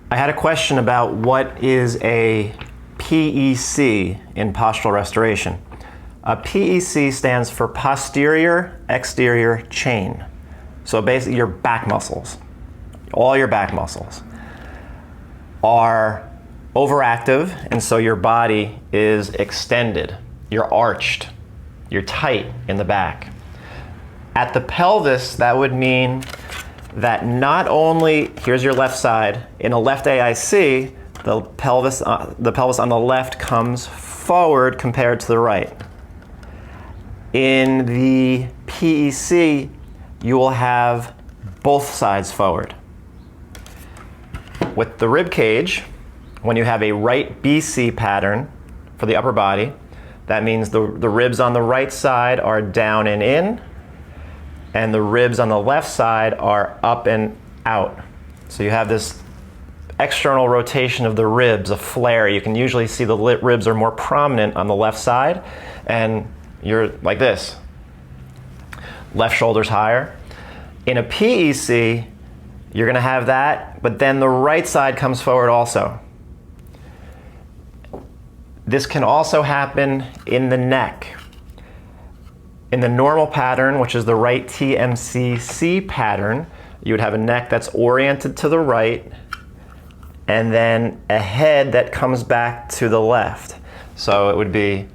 I had a question about what is a PEC in postural restoration. A PEC stands for Posterior Exterior Chain. So basically your back muscles, all your back muscles are overactive, and so your body is extended. You're arched, you're tight in the back. At the pelvis, that would mean that not only, here's your left side, in a left AIC, the pelvis on the left comes forward compared to the right. In the PEC, you will have both sides forward. With the rib cage, when you have a right BC pattern for the upper body, that means the ribs on the right side are down and in, and the ribs on the left side are up and out. So you have this external rotation of the ribs, a flare. You can usually see the ribs are more prominent on the left side, and you're like this. Left shoulder's higher. In a PEC, you're going to have that, but then the right side comes forward also. This can also happen in the neck. In the normal pattern, which is the right TMCC pattern, you would have a neck that's oriented to the right and then a head that comes back to the left. So it would be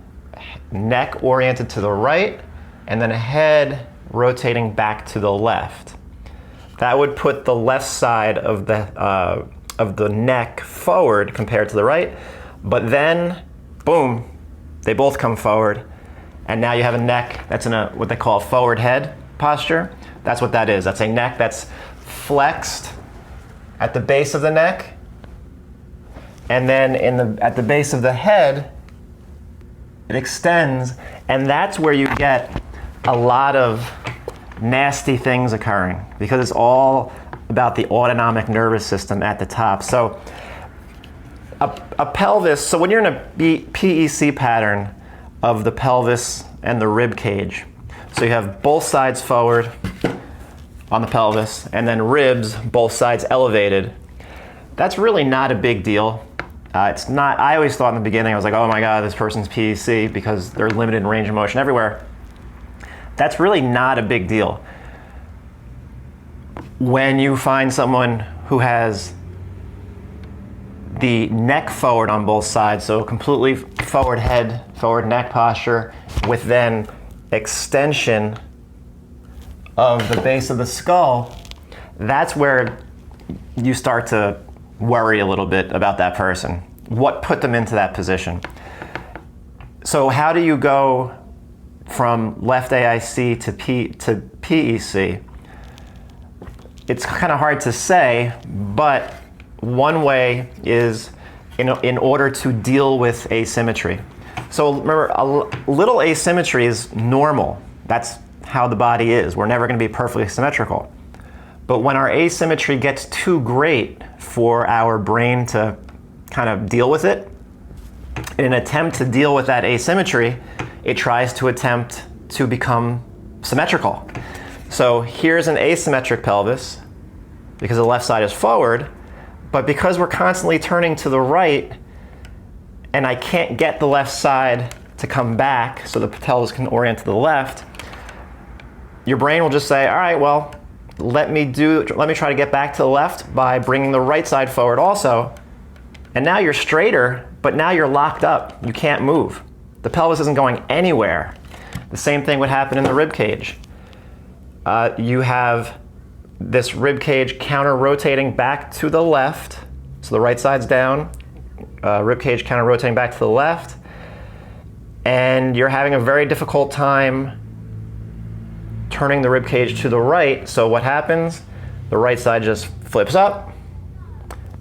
neck oriented to the right and then a head rotating back to the left. That would put the left side of the neck forward compared to the right, but then, boom, they both come forward. And now you have a neck that's in what they call a forward head posture. That's what that is. That's a neck that's flexed at the base of the neck. And then at the base of the head, it extends. And that's where you get a lot of nasty things occurring, because it's all about the autonomic nervous system at the top. So a pelvis, so when you're in a PEC pattern of the pelvis and the rib cage, so you have both sides forward on the pelvis and then ribs, both sides elevated, that's really not a big deal. It's not, I always thought in the beginning, I was like, oh my God, this person's PEC because they're limited in range of motion everywhere. That's really not a big deal. When you find someone who has the neck forward on both sides, so completely forward head, forward neck posture, with then extension of the base of the skull, that's where you start to worry a little bit about that person. What put them into that position? So how do you go from left AIC to PEC? It's kind of hard to say, but one way is in order to deal with asymmetry. So remember, a little asymmetry is normal. That's how the body is. We're never going to be perfectly symmetrical. But when our asymmetry gets too great for our brain to kind of deal with it, in an attempt to deal with that asymmetry, it tries to attempt to become symmetrical. So here's an asymmetric pelvis because the left side is forward, but because we're constantly turning to the right and I can't get the left side to come back so the pelvis can orient to the left, your brain will just say, all right, well, let me try to get back to the left by bringing the right side forward also. And now you're straighter, but now you're locked up. You can't move. The pelvis isn't going anywhere. The same thing would happen in the rib cage. You have this rib cage counter rotating back to the left. So the right side's down, rib cage counter rotating back to the left. And you're having a very difficult time turning the rib cage to the right. So what happens? The right side just flips up,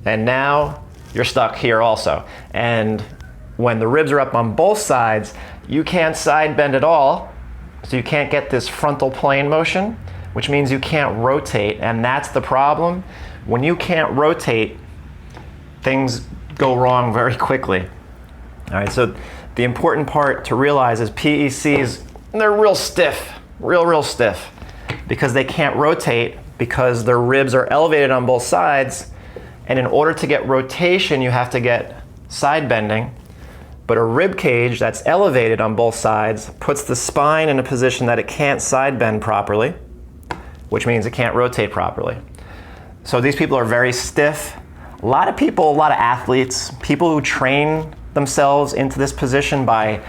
and now you're stuck here also. And when the ribs are up on both sides, you can't side bend at all, so you can't get this frontal plane motion, which means you can't rotate, and that's the problem. When you can't rotate, things go wrong very quickly. All right, so the important part to realize is PECs, they're real stiff, real stiff, because they can't rotate because their ribs are elevated on both sides And in order to get rotation, you have to get side bending. But a rib cage that's elevated on both sides puts the spine in a position that it can't side bend properly, which means it can't rotate properly. So these people are very stiff. A lot of people, a lot of athletes, people who train themselves into this position by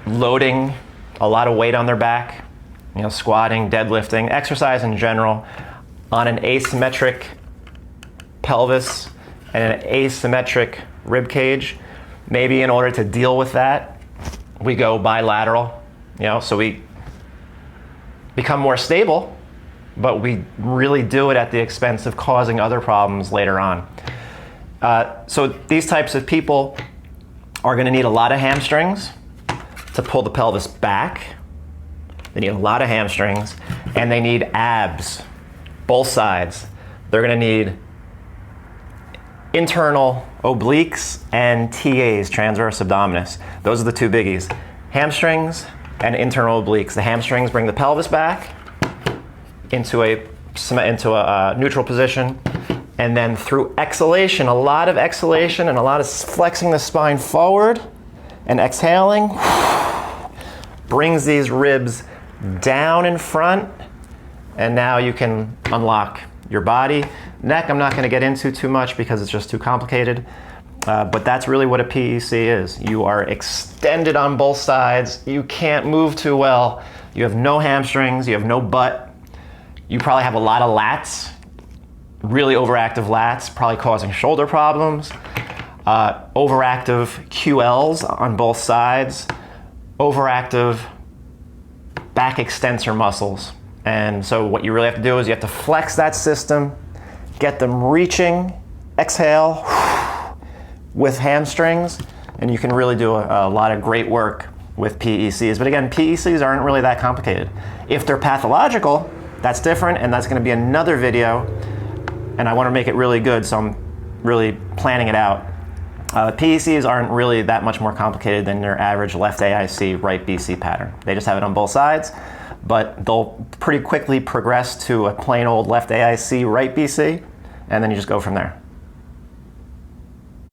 loading a lot of weight on their back, you know, squatting, deadlifting, exercise in general, on an asymmetric pelvis and an asymmetric rib cage. Maybe in order to deal with that, we go bilateral, you know, so we become more stable, but we really do it at the expense of causing other problems later on. So these types of people are going to need a lot of hamstrings to pull the pelvis back. They need a lot of hamstrings, and they need abs, both sides. They're going to need internal obliques and TAs, transverse abdominis. Those are the two biggies. Hamstrings and internal obliques. The hamstrings bring the pelvis back into a neutral position, and then through exhalation, a lot of exhalation and a lot of flexing the spine forward and exhaling, brings these ribs down in front, and now you can unlock your body. Neck, I'm not going to get into too much because it's just too complicated, but that's really what a PEC is. You are extended on both sides. You can't move too well. You have no hamstrings. You have no butt. You probably have a lot of lats, really overactive lats, probably causing shoulder problems. Overactive QLs on both sides. Overactive back extensor muscles. And so what you really have to do is you have to flex that system, get them reaching, exhale with hamstrings, and you can really do a lot of great work with PECs. But again, PECs aren't really that complicated. If they're pathological, that's different, and that's going to be another video, and I want to make it really good, so I'm really planning it out. PECs aren't really that much more complicated than your average left AIC, right BC pattern. They just have it on both sides, but they'll pretty quickly progress to a plain old left AIC, right BC, and then you just go from there.